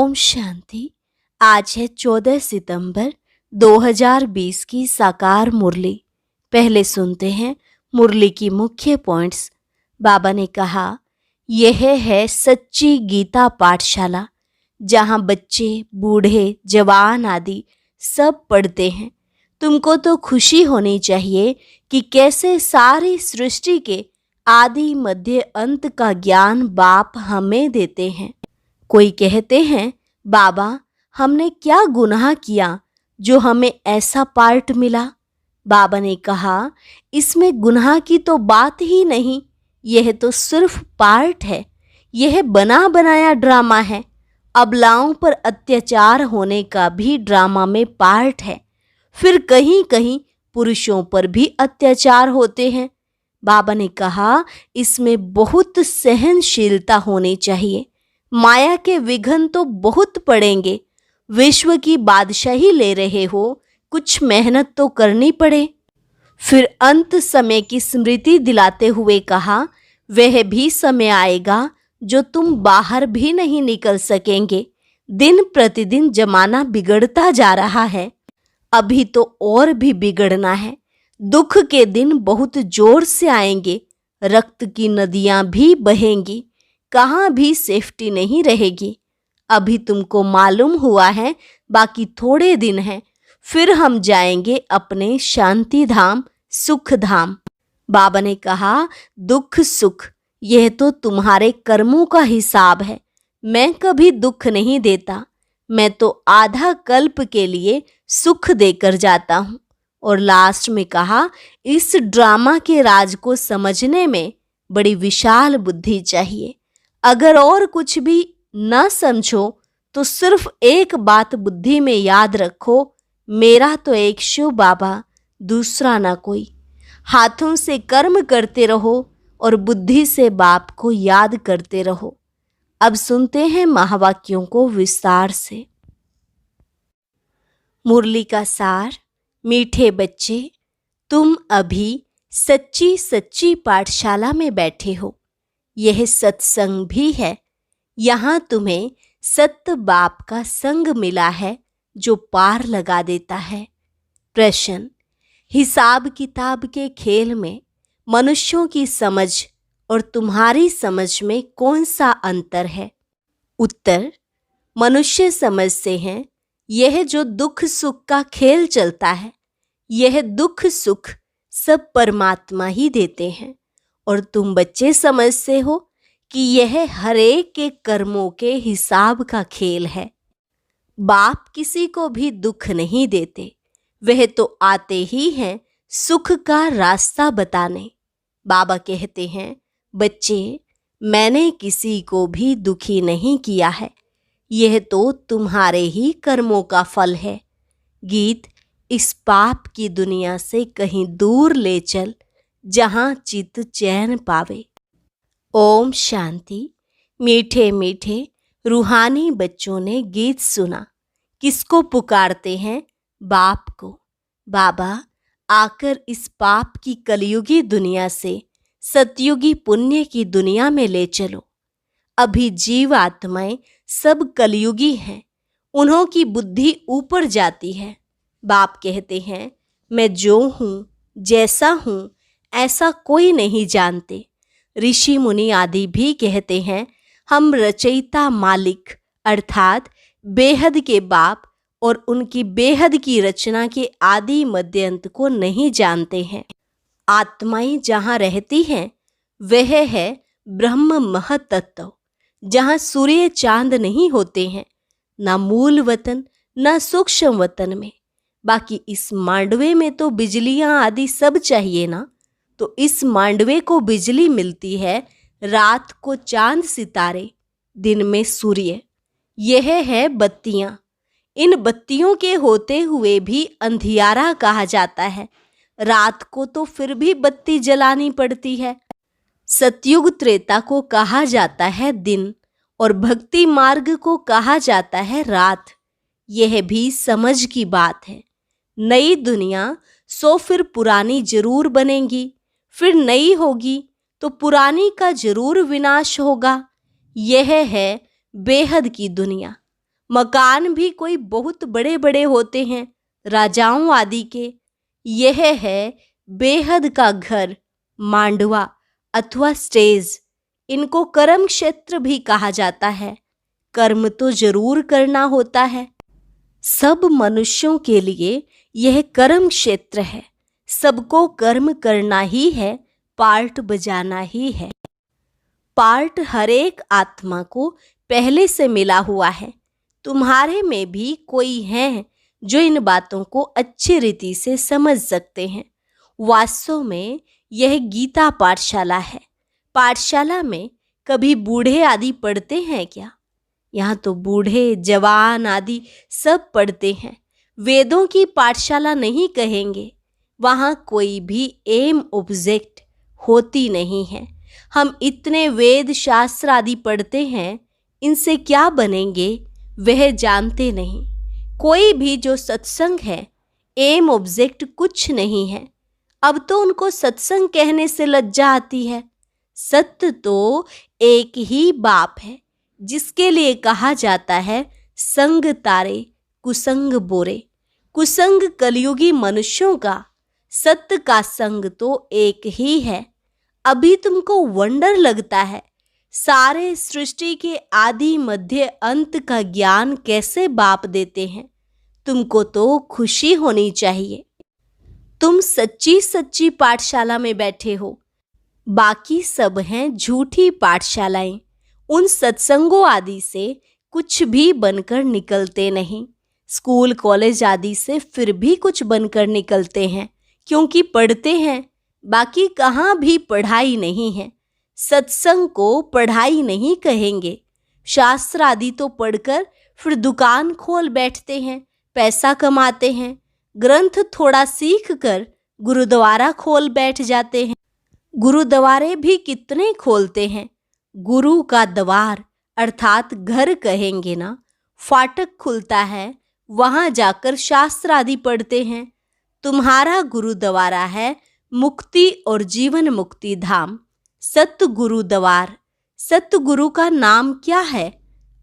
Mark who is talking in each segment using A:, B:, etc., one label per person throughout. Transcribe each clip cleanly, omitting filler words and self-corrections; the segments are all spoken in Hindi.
A: ओम शांति। आज है 14 सितंबर 2020 की साकार मुरली। पहले सुनते हैं मुरली की मुख्य पॉइंट्स। बाबा ने कहा, यह है सच्ची गीता पाठशाला जहाँ बच्चे, बूढ़े, जवान आदि सब पढ़ते हैं। तुमको तो खुशी होनी चाहिए कि कैसे सारी सृष्टि के आदि मध्य अंत का ज्ञान बाप हमें देते हैं। कोई कहते हैं, बाबा हमने क्या गुनाह किया जो हमें ऐसा पार्ट मिला। बाबा ने कहा, इसमें गुनाह की तो बात ही नहीं, यह तो सिर्फ पार्ट है। यह बना बनाया ड्रामा है। अबलाओं पर अत्याचार होने का भी ड्रामा में पार्ट है। फिर कहीं कहीं पुरुषों पर भी अत्याचार होते हैं। बाबा ने कहा, इसमें बहुत सहनशीलता होनी चाहिए। माया के विघ्न तो बहुत पड़ेंगे। विश्व की बादशाही ले रहे हो, कुछ मेहनत तो करनी पड़े। फिर अंत समय की स्मृति दिलाते हुए कहा, वह भी समय आएगा जो तुम बाहर भी नहीं निकल सकेंगे। दिन प्रतिदिन जमाना बिगड़ता जा रहा है, अभी तो और भी बिगड़ना है। दुख के दिन बहुत जोर से आएंगे, रक्त की नदियां भी बहेंगी, कहाँ भी सेफ्टी नहीं रहेगी। अभी तुमको मालूम हुआ है, बाकी थोड़े दिन हैं, फिर हम जाएंगे अपने शांति धाम, सुख धाम। बाबा ने कहा, दुख सुख यह तो तुम्हारे कर्मों का हिसाब है। मैं कभी दुख नहीं देता, मैं तो आधा कल्प के लिए सुख देकर जाता हूँ। और लास्ट में कहा, इस ड्रामा के राज को समझने में बड़ी विशाल बुद्धि चाहिए। अगर और कुछ भी न समझो तो सिर्फ एक बात बुद्धि में याद रखो, मेरा तो एक शिव बाबा, दूसरा ना कोई। हाथों से कर्म करते रहो और बुद्धि से बाप को याद करते रहो। अब सुनते हैं महावाक्यों को विस्तार से। मुरली का सार। मीठे बच्चे, तुम अभी सच्ची सच्ची पाठशाला में बैठे हो। यह सत्संग भी है। यहाँ तुम्हें सत्य बाप का संग मिला है जो पार लगा देता है। प्रश्न, हिसाब किताब के खेल में मनुष्यों की समझ और तुम्हारी समझ में कौन सा अंतर है? उत्तर, मनुष्य समझते हैं यह जो दुख सुख का खेल चलता है, यह दुख सुख सब परमात्मा ही देते हैं। और तुम बच्चे समझते हो कि यह हरेक के कर्मों के हिसाब का खेल है। बाप किसी को भी दुख नहीं देते, वह तो आते ही हैं सुख का रास्ता बताने। बाबा कहते हैं, बच्चे मैंने किसी को भी दुखी नहीं किया है, यह तो तुम्हारे ही कर्मों का फल है। गीत, इस पाप की दुनिया से कहीं दूर ले चल, जहां चित्त चैन पावे। ओम शांति। मीठे मीठे रूहानी बच्चों ने गीत सुना। किसको पुकारते हैं? बाप को। बाबा आकर इस पाप की कलयुगी दुनिया से सतयुगी पुण्य की दुनिया में ले चलो। अभी जीव आत्माएं सब कलयुगी हैं, उन्हों की बुद्धि ऊपर जाती है। बाप कहते हैं, मैं जो हूँ, जैसा हूँ, ऐसा कोई नहीं जानते। ऋषि मुनि आदि भी कहते हैं, हम रचयिता मालिक अर्थात बेहद के बाप और उनकी बेहद की रचना के आदि मध्यांत को नहीं जानते हैं। आत्माएं जहाँ रहती हैं वह है ब्रह्म महतत्व, जहाँ सूर्य चांद नहीं होते हैं, ना मूल वतन ना सूक्ष्म वतन में। बाकी इस मांडवे में तो बिजलियां आदि सब चाहिए ना, तो इस मांडवे को बिजली मिलती है, रात को चांद सितारे, दिन में सूर्य। यह है बत्तियां। इन बत्तियों के होते हुए भी अंधियारा कहा जाता है। रात को तो फिर भी बत्ती जलानी पड़ती है। सतयुग त्रेता को कहा जाता है दिन और भक्ति मार्ग को कहा जाता है रात। यह भी समझ की बात है। नई दुनिया सो फिर पुरानी जरूर बनेगी, फिर नई होगी तो पुरानी का जरूर विनाश होगा। यह है बेहद की दुनिया। मकान भी कोई बहुत बड़े बड़े होते हैं, राजाओं आदि के। यह है बेहद का घर, मांडवा अथवा स्टेज। इनको कर्म क्षेत्र भी कहा जाता है। कर्म तो जरूर करना होता है। सब मनुष्यों के लिए यह कर्म क्षेत्र है। सबको कर्म करना ही है, पार्ट बजाना ही है। पार्ट हर एक आत्मा को पहले से मिला हुआ है। तुम्हारे में भी कोई है जो इन बातों को अच्छी रीति से समझ सकते हैं। वास्तव में यह गीता पाठशाला है। पाठशाला में कभी बूढ़े आदि पढ़ते हैं क्या? यहाँ तो बूढ़े जवान आदि सब पढ़ते हैं। वेदों की पाठशाला नहीं कहेंगे। वहाँ कोई भी एम ऑब्जेक्ट होती नहीं है। हम इतने वेद शास्त्र आदि पढ़ते हैं, इनसे क्या बनेंगे वह जानते नहीं। कोई भी जो सत्संग है, एम ऑब्जेक्ट कुछ नहीं है। अब तो उनको सत्संग कहने से लज्जा आती है। सत्य तो एक ही बाप है, जिसके लिए कहा जाता है संग तारे कुसंग बोरे। कुसंग कलयुगी मनुष्यों का, सत्य का संग तो एक ही है। अभी तुमको वंडर लगता है सारे सृष्टि के आदि मध्य अंत का ज्ञान कैसे बाप देते हैं। तुमको तो खुशी होनी चाहिए। तुम सच्ची सच्ची पाठशाला में बैठे हो। बाकी सब हैं झूठी पाठशालाएं। उन सत्संगों आदि से कुछ भी बनकर निकलते नहीं। स्कूल कॉलेज आदि से फिर भी कुछ बनकर निकलते हैं, क्योंकि पढ़ते हैं। बाकी कहाँ भी पढ़ाई नहीं है। सत्संग को पढ़ाई नहीं कहेंगे। शास्त्र आदि तो पढ़कर फिर दुकान खोल बैठते हैं, पैसा कमाते हैं। ग्रंथ थोड़ा सीख कर गुरुद्वारा खोल बैठ जाते हैं। गुरुद्वारे भी कितने खोलते हैं। गुरु का द्वार अर्थात घर कहेंगे ना, फाटक खुलता है, वहां जाकर शास्त्र आदि पढ़ते हैं। तुम्हारा गुरुद्वारा है मुक्ति और जीवन मुक्ति धाम, सत्य गुरुद्वार। सत्य गुरु का नाम क्या है?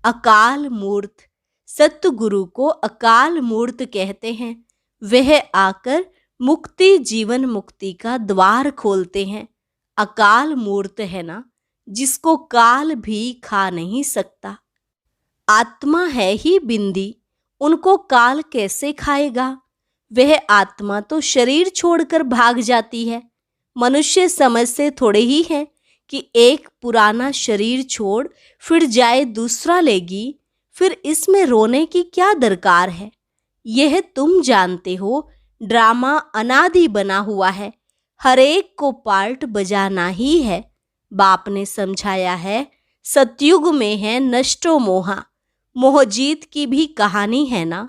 A: अकाल मूर्त। सत्य गुरु को अकाल मूर्त कहते हैं। वह आकर मुक्ति जीवन मुक्ति का द्वार खोलते हैं। अकाल मूर्त है ना, जिसको काल भी खा नहीं सकता। आत्मा है ही बिंदी, उनको काल कैसे खाएगा? वह आत्मा तो शरीर छोड़कर भाग जाती है। मनुष्य समझ से थोड़े ही है कि एक पुराना शरीर छोड़ फिर जाए दूसरा लेगी। फिर इसमें रोने की क्या दरकार है? यह तुम जानते हो, ड्रामा अनादि बना हुआ है। हर एक को पार्ट बजाना ही है। बाप ने समझाया है, सतयुग में है नष्टो मोहा। मोहजीत की भी कहानी है ना।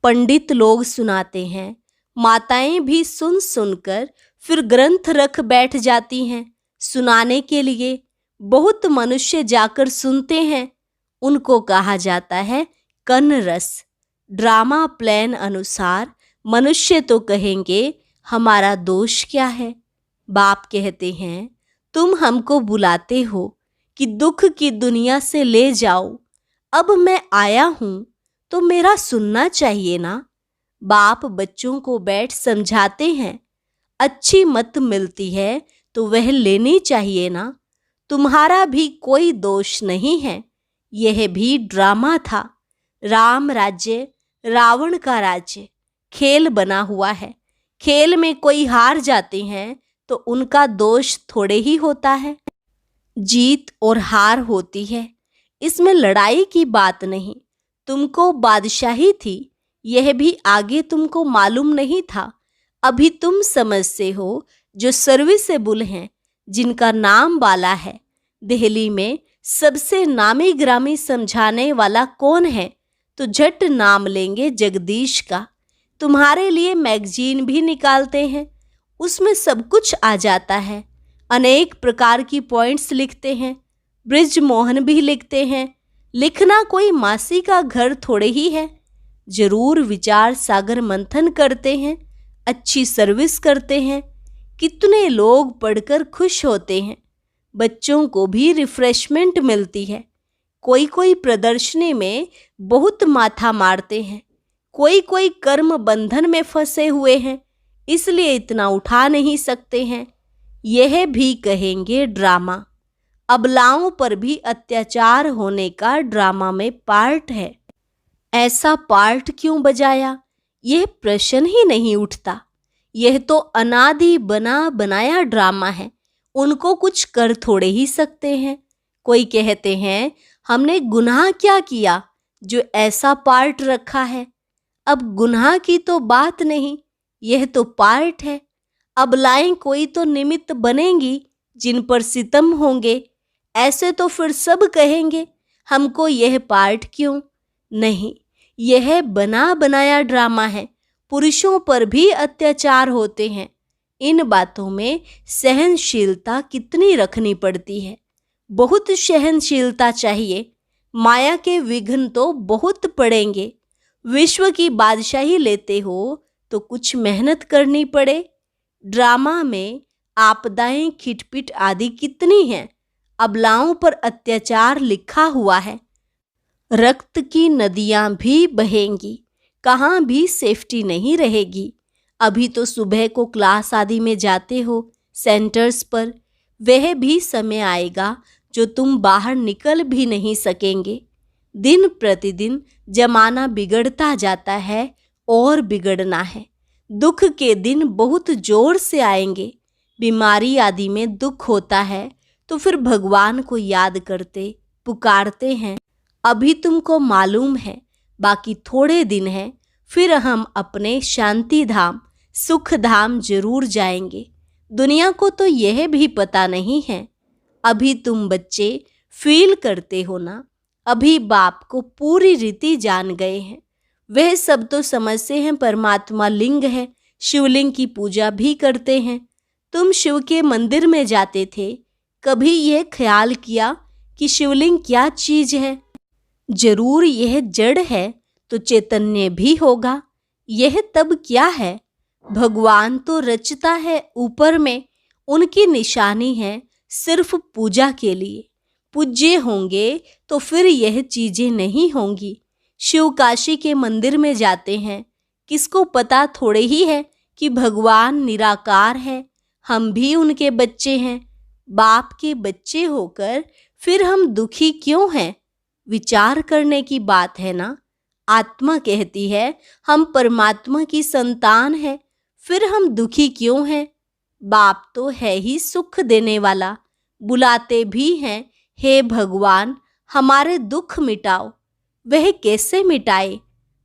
A: पंडित लोग सुनाते हैं, माताएं भी सुन सुनकर फिर ग्रंथ रख बैठ जाती हैं सुनाने के लिए। बहुत मनुष्य जाकर सुनते हैं। उनको कहा जाता है कन रस। ड्रामा प्लान अनुसार मनुष्य तो कहेंगे हमारा दोष क्या है। बाप कहते हैं, तुम हमको बुलाते हो कि दुख की दुनिया से ले जाओ। अब मैं आया हूं तो मेरा सुनना चाहिए ना। बाप बच्चों को बैठ समझाते हैं। अच्छी मत मिलती है तो वह लेनी चाहिए ना। तुम्हारा भी कोई दोष नहीं है। यह भी ड्रामा था। राम राज्य, रावण का राज्य, खेल बना हुआ है। खेल में कोई हार जाते हैं तो उनका दोष थोड़े ही होता है। जीत और हार होती है, इसमें लड़ाई की बात नहीं। तुमको बादशाही थी, यह भी आगे तुमको मालूम नहीं था। अभी तुम समझते हो। जो सर्विसेबल हैं, जिनका नाम वाला है। दिल्ली में सबसे नामी ग्रामी समझाने वाला कौन है? तो झट नाम लेंगे जगदीश का। तुम्हारे लिए मैगजीन भी निकालते हैं, उसमें सब कुछ आ जाता है। अनेक प्रकार की पॉइंट्स लिखते हैं। ब्रिज मोहन भी लिखते हैं। लिखना कोई मासी का घर थोड़े ही है। जरूर विचार सागर मंथन करते हैं, अच्छी सर्विस करते हैं। कितने लोग पढ़कर खुश होते हैं। बच्चों को भी रिफ्रेशमेंट मिलती है। कोई कोई प्रदर्शनी में बहुत माथा मारते हैं, कोई कोई कर्म बंधन में फंसे हुए हैं, इसलिए इतना उठा नहीं सकते हैं। यह भी कहेंगे ड्रामा। अबलाओं पर भी अत्याचार होने का ड्रामा में पार्ट है। ऐसा पार्ट क्यों बजाया, यह प्रश्न ही नहीं उठता। यह तो अनादि बना बनाया ड्रामा है, उनको कुछ कर थोड़े ही सकते हैं। कोई कहते हैं हमने गुनाह क्या किया जो ऐसा पार्ट रखा है। अब गुनाह की तो बात नहीं, यह तो पार्ट है। अबलाएं कोई तो निमित्त बनेंगी जिन पर सितम होंगे। ऐसे तो फिर सब कहेंगे हमको यह पार्ट क्यों। नहीं, यह बना बनाया ड्रामा है। पुरुषों पर भी अत्याचार होते हैं। इन बातों में सहनशीलता कितनी रखनी पड़ती है। बहुत सहनशीलता चाहिए। माया के विघ्न तो बहुत पड़ेंगे। विश्व की बादशाही लेते हो तो कुछ मेहनत करनी पड़े। ड्रामा में आपदाएं खिटपिट आदि कितनी हैं। अबलाओं पर अत्याचार लिखा हुआ है। रक्त की नदियां भी बहेंगी, कहाँ भी सेफ्टी नहीं रहेगी। अभी तो सुबह को क्लास आदि में जाते हो सेंटर्स पर, वह भी समय आएगा जो तुम बाहर निकल भी नहीं सकेंगे। दिन प्रतिदिन जमाना बिगड़ता जाता है और बिगड़ना है। दुख के दिन बहुत जोर से आएंगे। बीमारी आदि में दुख होता है तो फिर भगवान को याद करते पुकारते हैं। अभी तुमको मालूम है बाकी थोड़े दिन हैं, फिर हम अपने शांति धाम सुख धाम जरूर जाएंगे। दुनिया को तो यह भी पता नहीं है। अभी तुम बच्चे फील करते हो ना, अभी बाप को पूरी रीति जान गए हैं। वह सब तो समझते हैं परमात्मा लिंग है, शिवलिंग की पूजा भी करते हैं। तुम शिव के मंदिर में जाते थे, कभी यह ख्याल किया कि शिवलिंग क्या चीज है? जरूर यह जड़ है तो चैतन्य भी होगा। यह तब क्या है? भगवान तो रचता है ऊपर में, उनकी निशानी है सिर्फ पूजा के लिए। पूज्य होंगे तो फिर यह चीजें नहीं होंगी। शिव काशी के मंदिर में जाते हैं, किसको पता थोड़े ही है कि भगवान निराकार है। हम भी उनके बच्चे हैं। बाप के बच्चे होकर फिर हम दुखी क्यों हैं? विचार करने की बात है ना। आत्मा कहती है हम परमात्मा की संतान हैं, फिर हम दुखी क्यों हैं? बाप तो है ही सुख देने वाला। बुलाते भी हैं, हे भगवान हमारे दुख मिटाओ। वह कैसे मिटाए?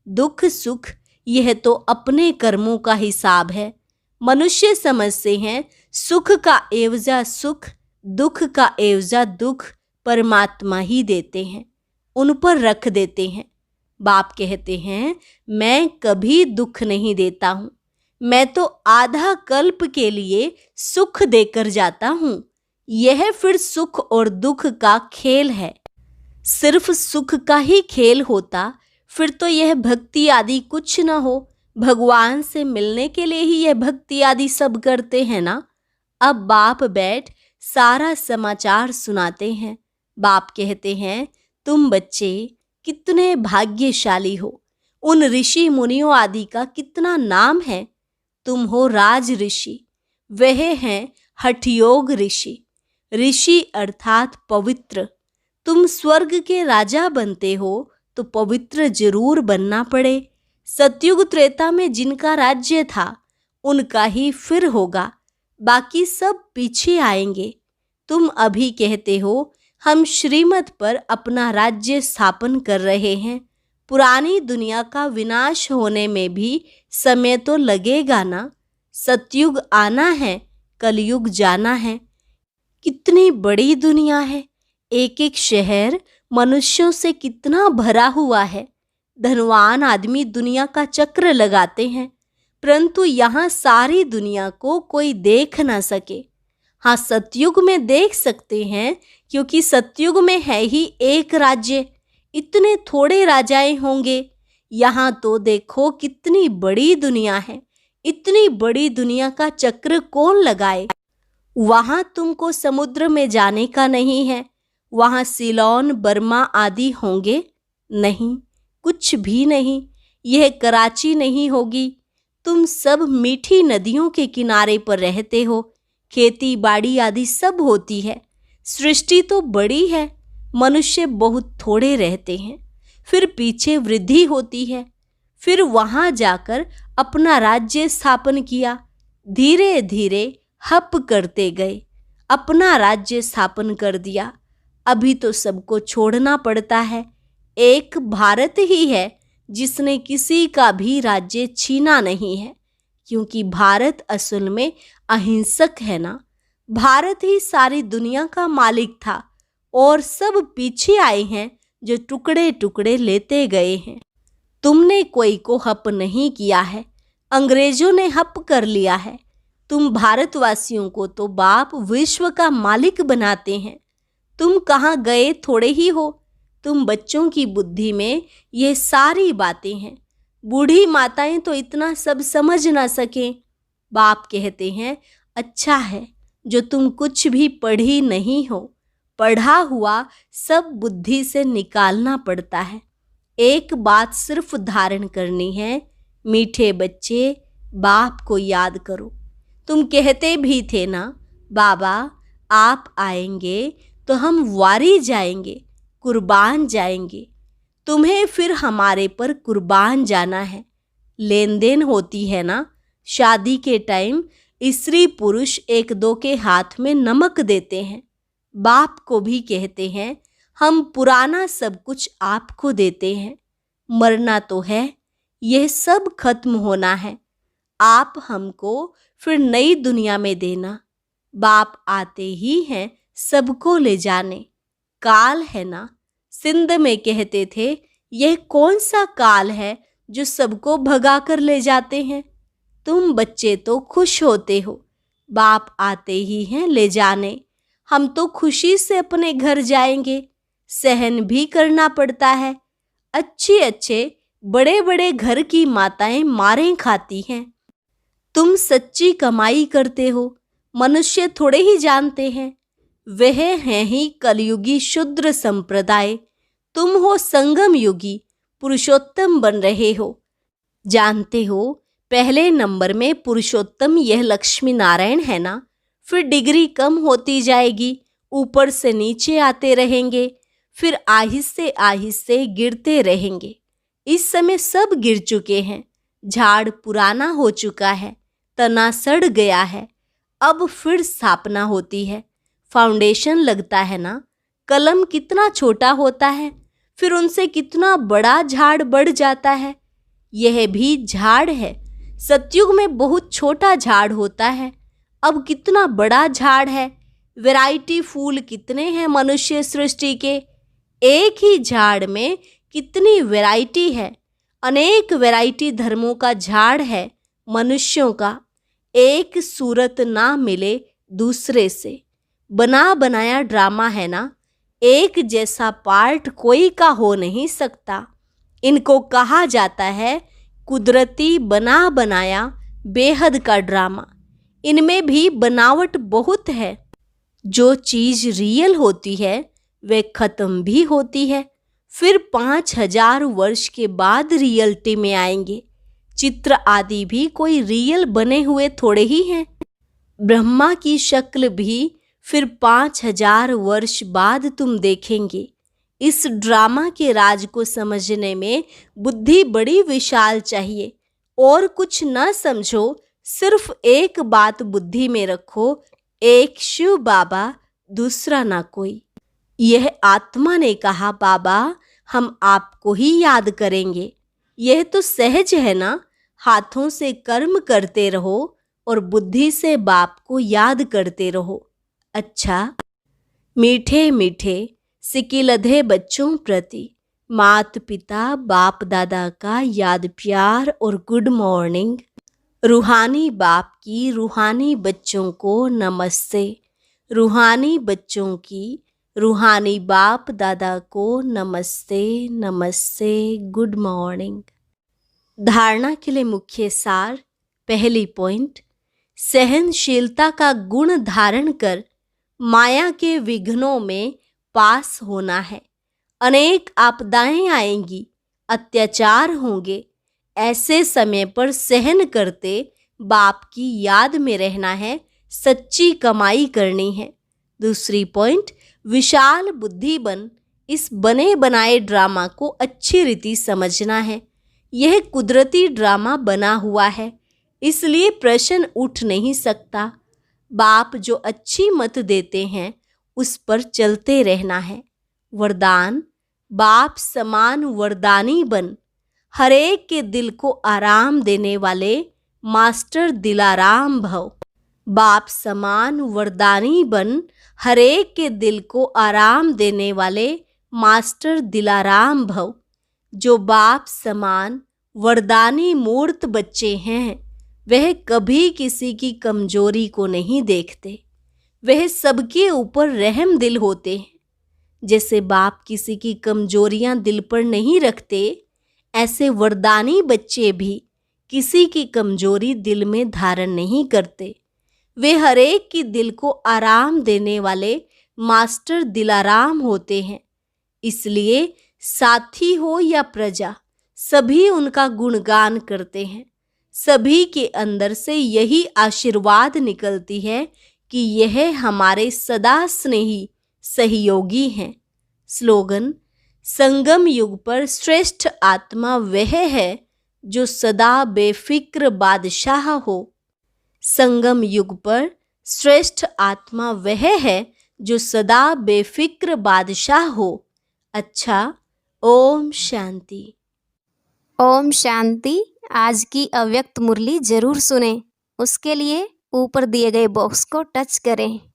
A: दुख सुख यह तो अपने कर्मों का हिसाब है। मनुष्य समझते हैं सुख का एवजा सुख, दुख का एवजा दुख परमात्मा ही देते हैं, उन पर रख देते हैं। बाप कहते हैं मैं कभी दुख नहीं देता हूँ, मैं तो आधा कल्प के लिए सुख देकर जाता हूँ। यह फिर सुख और दुख का खेल है। सिर्फ सुख का ही खेल होता फिर तो यह भक्ति आदि कुछ न हो। भगवान से मिलने के लिए ही यह भक्ति आदि सब करते हैं ना। अब बाप बैठ सारा समाचार सुनाते हैं। बाप कहते हैं तुम बच्चे कितने भाग्यशाली हो। उन ऋषि मुनियों आदि का कितना नाम है। तुम हो राज ऋषि, वह हैं हठयोग ऋषि। ऋषि अर्थात पवित्र। तुम स्वर्ग के राजा बनते हो तो पवित्र जरूर बनना पड़े। सतयुग त्रेता में जिनका राज्य था उनका ही फिर होगा, बाकी सब पीछे आएंगे। तुम अभी कहते हो हम श्रीमत पर अपना राज्य स्थापन कर रहे हैं। पुरानी दुनिया का विनाश होने में भी समय तो लगेगा ना। सतयुग आना है, कलयुग जाना है। कितनी बड़ी दुनिया है। एक एक शहर मनुष्यों से कितना भरा हुआ है। धनवान आदमी दुनिया का चक्र लगाते हैं, परंतु यहाँ सारी दुनिया को कोई देख ना सके। हाँ, सतयुग में देख सकते हैं, क्योंकि सतयुग में है ही एक राज्य। इतने थोड़े राजाएं होंगे। यहाँ तो देखो कितनी बड़ी दुनिया है। इतनी बड़ी दुनिया का चक्र कौन लगाए? वहाँ तुमको समुद्र में जाने का नहीं है, वहाँ सिलोन, बर्मा आदि होंगे? नहीं, कुछ भी नहीं। यह कराची नहीं होगी। तुम सब मीठी नदियों के किनारे पर रहते हो। खेती बाड़ी आदि सब होती है। सृष्टि तो बड़ी है, मनुष्य बहुत थोड़े रहते हैं। फिर पीछे वृद्धि होती है। फिर वहां जाकर अपना राज्य स्थापन किया। धीरे धीरे हप करते गए, अपना राज्य स्थापन कर दिया। अभी तो सबको छोड़ना पड़ता है। एक भारत ही है जिसने किसी का भी राज्य छीना नहीं है, क्योंकि भारत असल में अहिंसक है ना। भारत ही सारी दुनिया का मालिक था और सब पीछे आए हैं जो टुकड़े टुकड़े लेते गए हैं। तुमने कोई को हप नहीं किया है, अंग्रेजों ने हप कर लिया है। तुम भारतवासियों को तो बाप विश्व का मालिक बनाते हैं। तुम कहाँ गए थोड़े ही हो। तुम बच्चों की बुद्धि में ये सारी बातें हैं। बूढ़ी माताएं तो इतना सब समझ ना सकें। बाप कहते हैं, अच्छा है जो तुम कुछ भी पढ़ी नहीं हो। पढ़ा हुआ सब बुद्धि से निकालना पड़ता है। एक बात सिर्फ धारण करनी है, मीठे बच्चे, बाप को याद करो। तुम कहते भी थे ना, बाबा आप आएंगे तो हम वारी जाएंगे, कुर्बान जाएंगे। तुम्हें फिर हमारे पर कुर्बान जाना है। लेन देन होती है ना। शादी के टाइम स्त्री पुरुष एक दो के हाथ में नमक देते हैं। बाप को भी कहते हैं, हम पुराना सब कुछ आपको देते हैं। मरना तो है, यह सब खत्म होना है। आप हमको फिर नई दुनिया में देना। बाप आते ही हैं सबको ले जाने। काल है ना। सिंध में कहते थे, यह कौन सा काल है जो सबको भगा कर ले जाते हैं। तुम बच्चे तो खुश होते हो, बाप आते ही हैं ले जाने। हम तो खुशी से अपने घर जाएंगे। सहन भी करना पड़ता है। अच्छे बड़े बड़े घर की माताएं मारें खाती हैं। तुम सच्ची कमाई करते हो, मनुष्य थोड़े ही जानते हैं। वह हैं ही कलयुगी शूद्र संप्रदाय। तुम हो संगम युगी, पुरुषोत्तम बन रहे हो। जानते हो, पहले नंबर में पुरुषोत्तम यह लक्ष्मी नारायण है ना। फिर डिग्री कम होती जाएगी, ऊपर से नीचे आते रहेंगे, फिर आहिस्ते आहिस्ते गिरते रहेंगे। इस समय सब गिर चुके हैं। झाड़ पुराना हो चुका है, तना सड़ गया है। अब फिर स्थापना होती है। फाउंडेशन लगता है ना। कलम कितना छोटा होता है, फिर उनसे कितना बड़ा झाड़ बढ़ जाता है। यह भी झाड़ है। सतयुग में बहुत छोटा झाड़ होता है, अब कितना बड़ा झाड़ है। वैरायटी फूल कितने हैं मनुष्य सृष्टि के। एक ही झाड़ में कितनी वैरायटी है। अनेक वैरायटी धर्मों का झाड़ है मनुष्यों का। एक सूरत ना मिले दूसरे से। बना बनाया ड्रामा है ना। एक जैसा पार्ट कोई का हो नहीं सकता। इनको कहा जाता है कुदरती बना बनाया बेहद का ड्रामा। इनमें भी बनावट बहुत है। जो चीज रियल होती है वह खत्म भी होती है। फिर 5000 वर्ष के बाद रियलिटी में आएंगे। चित्र आदि भी कोई रियल बने हुए थोड़े ही हैं। ब्रह्मा की शक्ल भी फिर 5000 वर्ष बाद तुम देखेंगे। इस ड्रामा के राज को समझने में बुद्धि बड़ी विशाल चाहिए। और कुछ न समझो, सिर्फ एक बात बुद्धि में रखो, एक शिव बाबा, दूसरा ना कोई। यह आत्मा ने कहा, बाबा हम आपको ही याद करेंगे। यह तो सहज है ना। हाथों से कर्म करते रहो और बुद्धि से बाप को याद करते रहो। अच्छा, मीठे मीठे सिकिलधे बच्चों प्रति मात पिता बाप दादा का याद प्यार और गुड मॉर्निंग। रूहानी बाप की रूहानी बच्चों को नमस्ते। रूहानी बच्चों की रूहानी बाप दादा को नमस्ते नमस्ते, गुड मॉर्निंग। धारणा के लिए मुख्य सार। पहली पॉइंट, सहनशीलता का गुण धारण कर माया के विघ्नों में पास होना है। अनेक आपदाएं आएंगी, अत्याचार होंगे। ऐसे समय पर सहन करते बाप की याद में रहना है, सच्ची कमाई करनी है। दूसरी पॉइंट, विशाल बुद्धि बन इस बने बनाए ड्रामा को अच्छी रीति समझना है। यह कुदरती ड्रामा बना हुआ है, इसलिए प्रश्न उठ नहीं सकता। बाप जो अच्छी मत देते हैं उस पर चलते रहना है। वरदान, बाप समान वरदानी बन, हरेक के दिल को आराम देने वाले मास्टर दिलाराम भव। बाप समान वरदानी बन, हरेक के दिल को आराम देने वाले मास्टर दिलाराम भव। जो बाप समान वरदानी मूर्त बच्चे हैं, वह कभी किसी की कमजोरी को नहीं देखते। वह सबके ऊपर रहम दिल होते हैं। जैसे बाप किसी की कमजोरियां दिल पर नहीं रखते, ऐसे वरदानी बच्चे भी किसी की कमजोरी दिल में धारण नहीं करते। वे हरेक की दिल को आराम देने वाले मास्टर दिलाराम होते हैं। इसलिए साथी हो या प्रजा, सभी उनका गुणगान करते हैं। सभी के अंदर से यही आशीर्वाद निकलती है कि यह हमारे सदा स्नेही सहयोगी हैं। स्लोगन, संगम युग पर श्रेष्ठ आत्मा वह है जो सदा बेफिक्र बादशाह हो। संगम युग पर श्रेष्ठ आत्मा वह है जो सदा बेफिक्र बादशाह हो। अच्छा, ओम शांति।
B: ओम शांति। आज की अव्यक्त मुरली जरूर सुने। उसके लिए ऊपर दिए गए बॉक्स को टच करें।